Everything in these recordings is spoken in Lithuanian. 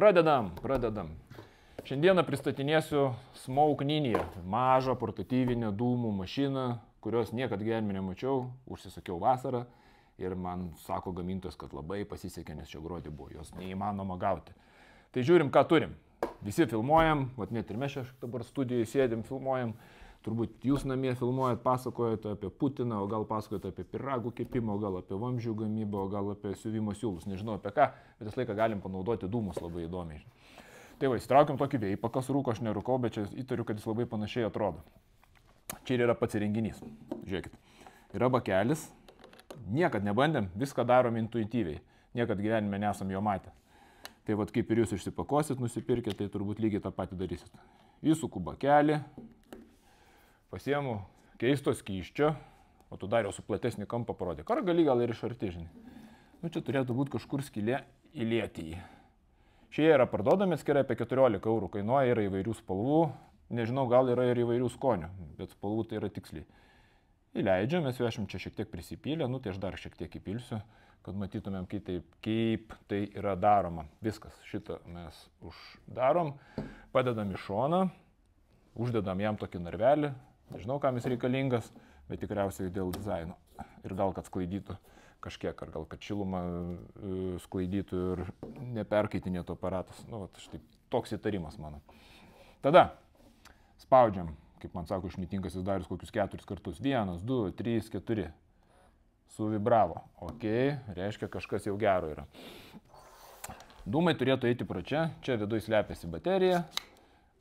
Pradedam. Šiandieną pristatinėsiu Smoke Ninja, mažą portatyvinę dūmų mašiną, kurios niekad gyvenime nemačiau, užsisakiau vasarą ir man sako gamintojas, kad labai pasisekė, nes čia gruodį buvo, jos neįmanoma gauti. Tai žiūrim, ką turim. Visi filmuojam, net ir mes čia dabar studijoje sėdim, filmuojam. Turbūt jūs namie filmuojat, pasakojate apie Putiną, o gal pasakojate apie piragų kepimą, o gal apie vamzdžių gamybą, o gal apie siuvimo siūlus. Nežinau apie ką, bet visą laiką galim panaudoti dūmus labai įdomiai. Tai va, įsitraukiam tokį veipą, kas rūko, aš nerūkau, bet čia įtariu, kad jis labai panašiai atrodo. Čia ir yra pats įrenginys. Žiūrėkit, yra bakelis, niekad nebandėm, viską darom intuityviai, niekad gyvenime nesam jo matę. Tai va, kaip ir jūs išsipakosit, nusipirkit, tai turbūt lygiai tą patį darysit. Įsuku bakelį. Pasiemu keisto skysčio, o tu dar jau su platesnį kampą parodė. Ar gali gal ir iš arti, žinai. Nu, čia turėtų būti kažkur skylė įlieti jį. Šie yra parduodami atskirai apie 14 eurų, kainuoja, yra įvairių spalvų. Nežinau, gal yra ir įvairių skonių, bet spalvų tai yra tiksliai. Įleidžiam, mes vešim čia šiek tiek prisipylę, nu tai aš dar šiek tiek įpilsiu, kad matytumėm, kaip tai yra daroma. Viskas, šitą mes uždarom, padedam į šoną, uždedam jam tokį narvelį. Nežinau, kam jis reikalingas, bet tikriausiai dėl dizaino. Ir gal, kad sklaidytų kažkiek, ar gal, kad šilumą sklaidytų ir neperkaitinėtų aparatas. Nu, štai toks įtarimas mano. Tada spaudžiam, kaip man sako išmintingasis Darius, kokius 4 kartus. 1, 2, 3, 4. Suvibravo. Ok, reiškia, kažkas jau gero yra. Dūmai turėtų eiti pro čia. Čia viduje slepiasi baterija.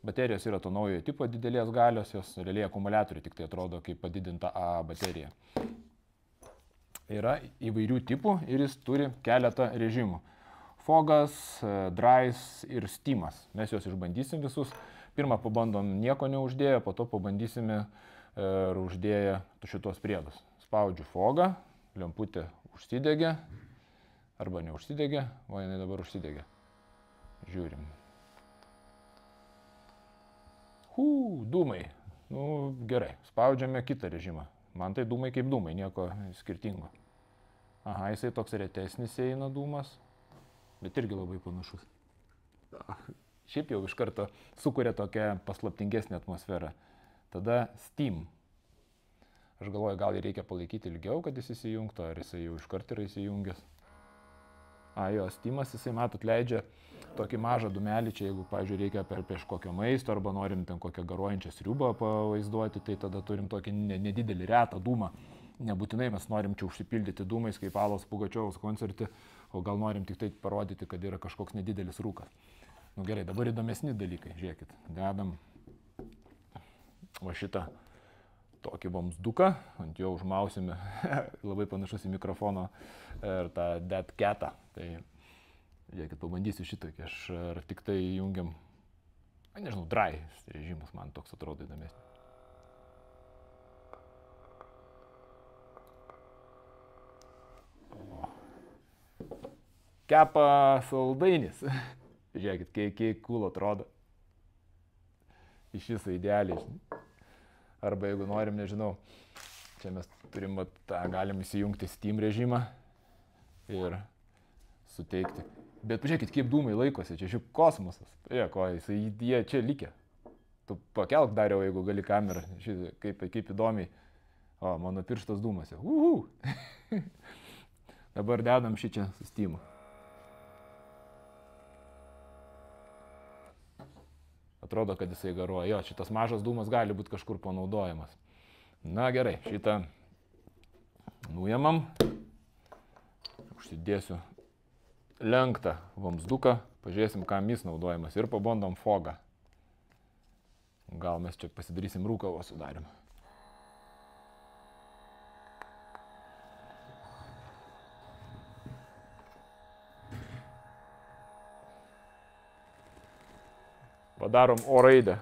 Baterijos yra to naujojo tipo didelės galios, jos realiai akumuliatoriai tik tai atrodo kaip padidinta A baterija. Yra įvairių tipų ir jis turi keletą režimų. Fogas, Dries ir Steamas. Mes juos išbandysim visus. Pirmą pabandom nieko neuždėję, po to pabandysime ir uždėję šitos priedus. Spaudžiu fogą, lemputė užsidegė, arba neužsidegė, o jinai dabar užsidegė. Žiūrim. Dūmai. Nu, gerai. Spaudžiame kitą režimą. Man tai dūmai kaip dūmai, nieko skirtingo. Aha, jisai toks retesnis eina dūmas, bet irgi labai panašus. Šiaip jau iš karto sukuria tokią paslaptingesnę atmosferą. Tada Steam. Aš galvoju, gal jį reikia palaikyti ilgiau, kad jis įsijungtų, ar jisai jau iš karto yra įsijungęs. Jo, Steamas, jisai, matot, leidžia tokį mažą dūmelį, čia jeigu, pavyzdžiui, reikia prieš kokio maisto, arba norim ten kokią garuojančią sriubą pavaizduoti, tai tada turim tokį nedidelį retą dūmą. Nebūtinai mes norim čia užsipildyti dūmais, kaip Alos Pugačiovos koncerte, o gal norim tik tai parodyti, kad yra kažkoks nedidelis rūkas. Nu gerai, dabar įdomesni dalykai, žiūrėkit. Dedam va šitą tokį vamzduką, ant jo užmausime, labai panašus į mikrofono ir tą Dead Catą. Tai, žiūrėkit, pabandysiu šitokį, ar tik tai jungiam, nežinau, Dry režimas, man toks atrodo įdomesnis. Kepa saldainis. Žiūrėkit, kiek cool atrodo. Iš viso idealiai. Arba jeigu norim, nežinau, čia mes turim, galim įsijungti Steam režimą ir suteikti. Bet pažiūrėkit, kaip dūmai laikosi, čia šiaip kosmosas. Jie čia likę. Tu pakelk Dariau, jeigu gali kamerą, kaip įdomiai. O, mano pirštas dūmasi. Dabar dedam šį čia su Steamu. Atrodo, kad jisai garuoja. Jo, šitas mažas dūmas gali būti kažkur panaudojamas. Na gerai, šitą nuėmam. Užsidėsiu lenktą vamzduką. Pažiūrėsim, kam jis naudojamas. Ir pabandom fogą. Gal mes čia pasidarysim rūkavo sudarim. Padarom O raidę.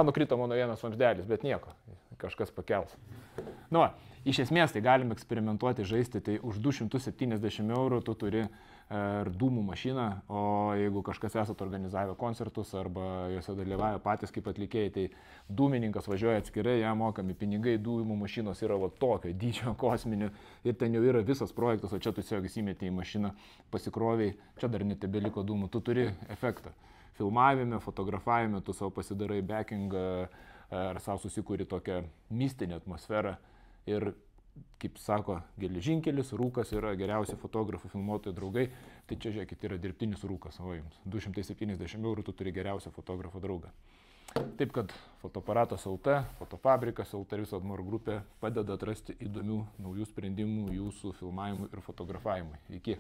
Nukrito mano vienas vamzdelis, bet nieko. Kažkas pakels. Nu, iš esmės tai galim eksperimentuoti, žaisti, tai už 270 eurų tu turi ir dūmų mašiną, o jeigu kažkas esat organizavę koncertus arba juose dalyvauja patys kaip atlikėjai, tai dūmininkas važiuoja atskirai, jam mokami pinigai, dūmų mašinos yra va tokio dydžio kosminio ir ten jau yra visas projektas, o čia tu tiesiog įsimetė į mašiną, pasikroviai, čia dar netebeliko dūmų, tu turi efektą. Filmavime, fotografavime, tu savo pasidarai backingą ar savo susikūri tokią mistinę atmosferą ir kaip sako, geležinkelis, rūkas yra geriausi fotografų, filmuotojų draugai, tai čia, žiūrėkit, yra dirbtinis rūkas, o jums 270 eurų tu turi geriausią fotografo draugą. Taip kad Fotoaparatas LT, Fotofabrikas LT ir viso Admor grupė padeda atrasti įdomių naujų sprendimų jūsų filmavimui ir fotografavimui. Iki.